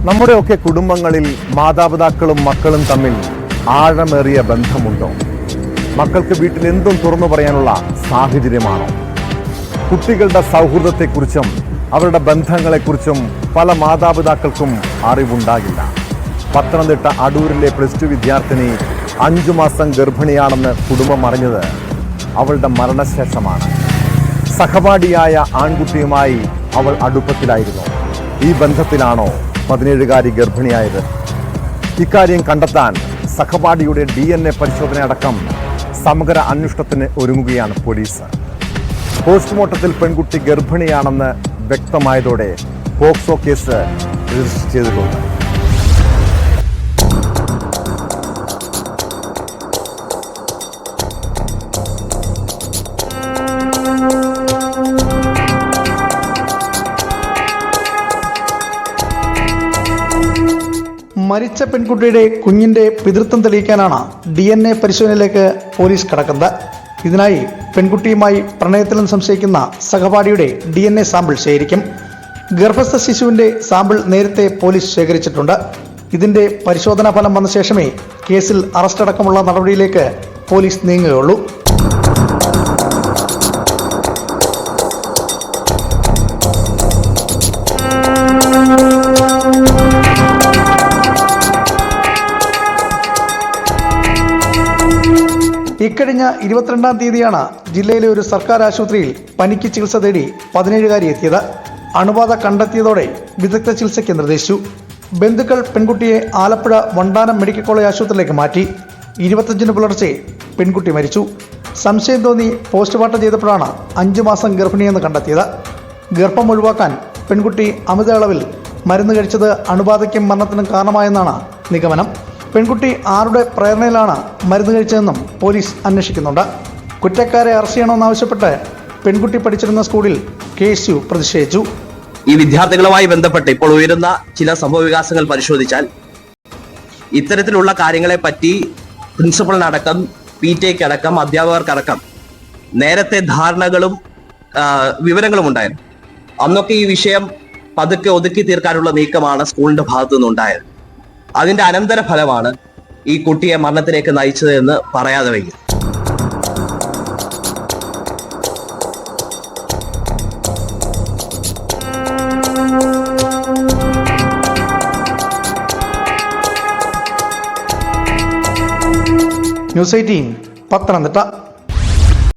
നമ്മുടെയൊക്കെ കുടുംബങ്ങളിൽ മാതാപിതാക്കളും മക്കളും തമ്മിൽ ആഴമേറിയ ബന്ധമുണ്ടോ? മക്കൾക്ക് വീട്ടിൽ എന്തും തുറന്നു പറയാനുള്ള സാഹചര്യമാണോ? കുട്ടികളുടെ സൗഹൃദത്തെക്കുറിച്ചും അവരുടെ ബന്ധങ്ങളെക്കുറിച്ചും പല മാതാപിതാക്കൾക്കും അറിവുണ്ടാകില്ല. പത്തനംതിട്ട അടൂരിലെ +2 വിദ്യാർത്ഥിനി 5 മാസം ഗർഭിണിയാണെന്ന് കുടുംബം അറിഞ്ഞത് അവളുടെ മരണശേഷമാണ്. സഹപാഠിയായ ആൺകുട്ടിയുമായി അവൾ അടുപ്പത്തിലായിരുന്നു. ഈ ബന്ധത്തിലാണോ 17കാരി ഗർഭിണിയായത്? ഇക്കാര്യം കണ്ടെത്താൻ സഹപാഠിയുടെ DNA പരിശോധന അടക്കം സമഗ്ര അന്വേഷണത്തിന് ഒരുങ്ങുകയാണ് പോലീസ്. പോസ്റ്റ്മോർട്ടത്തിൽ പെൺകുട്ടി ഗർഭിണിയാണെന്ന് വ്യക്തമായതോടെ പോക്സോ കേസ് രജിസ്റ്റർ ചെയ്തിട്ടുണ്ട്. മരിച്ച പെൺകുട്ടിയുടെ കുഞ്ഞിന്റെ പിതൃത്വം തെളിയിക്കാനാണ് DNA പരിശോധനയിലേക്ക് പോലീസ് കടക്കുന്നത്. ഇതിനായി പെൺകുട്ടിയുമായി പ്രണയത്തിലെന്ന് സംശയിക്കുന്ന സഹപാഠിയുടെ DNA സാമ്പിൾ ശേഖരിക്കും. ഗർഭസ്ഥ ശിശുവിന്റെ സാമ്പിൾ നേരത്തെ പോലീസ് ശേഖരിച്ചിട്ടുണ്ട്. ഇതിന്റെ പരിശോധനാ ഫലം വന്ന ശേഷമേ കേസിൽ അറസ്റ്റ് അടക്കമുള്ള നടപടിയിലേക്ക് പോലീസ് നീങ്ങുകയുള്ളൂ. ഇക്കഴിഞ്ഞ 22-ാം തീയതിയാണ് ജില്ലയിലെ ഒരു സർക്കാർ ആശുപത്രിയിൽ പനിക്ക് ചികിത്സ തേടി 17കാരി എത്തിയത്. അണുബാധ കണ്ടെത്തിയതോടെ വിദഗ്ധ ചികിത്സയ്ക്ക് നിർദ്ദേശിച്ചു. ബന്ധുക്കൾ പെൺകുട്ടിയെ ആലപ്പുഴ വണ്ടാനം മെഡിക്കൽ കോളേജ് ആശുപത്രിയിലേക്ക് മാറ്റി. 25-ന് പുലർച്ചെ പെൺകുട്ടി മരിച്ചു. സംശയം തോന്നി പോസ്റ്റ്മോർട്ടം ചെയ്തപ്പോഴാണ് 5 മാസം ഗർഭിണിയെന്ന് കണ്ടെത്തിയത്. ഗർഭം ഒഴിവാക്കാൻ പെൺകുട്ടി അമിത അളവിൽ മരുന്ന് കഴിച്ചത് അണുബാധയ്ക്കും മരണത്തിനും കാരണമായെന്നാണ് നിഗമനം. പെൺകുട്ടി ആരുടെ പ്രേരണയിലാണ് മരുന്ന് കഴിച്ചതെന്നും പോലീസ് അന്വേഷിക്കുന്നുണ്ട്. കുറ്റക്കാരെ അറസ്റ്റ് ചെയ്യണമെന്നാവശ്യപ്പെട്ട് പെൺകുട്ടി പഠിച്ചിരുന്ന സ്കൂളിൽ KSU പ്രതിഷേധിച്ചു. ഈ വിദ്യാർത്ഥികളുമായി ബന്ധപ്പെട്ട് ഇപ്പോൾ ഉയരുന്ന ചില സംഭവവികാസങ്ങൾ പരിശോധിച്ചാൽ ഇത്തരത്തിലുള്ള കാര്യങ്ങളെ പറ്റി പ്രിൻസിപ്പളിനടക്കം PTA-ക്കടക്കം അധ്യാപകർക്കടക്കം നേരത്തെ ധാരണകളും വിവരങ്ങളും ഉണ്ടായിരുന്നു. അന്നൊക്കെ ഈ വിഷയം പതുക്കെ ഒതുക്കി തീർക്കാനുള്ള നീക്കമാണ് സ്കൂളിന്റെ ഭാഗത്തു നിന്നുണ്ടായത്. അതിന്റെ അനന്തരഫലമാണ് ഈ കുട്ടിയെ മരണത്തിലേക്ക് നയിച്ചത് എന്ന് പറയാതെ വയ്യ. ന്യൂസ് 18 പത്തനംതിട്ട.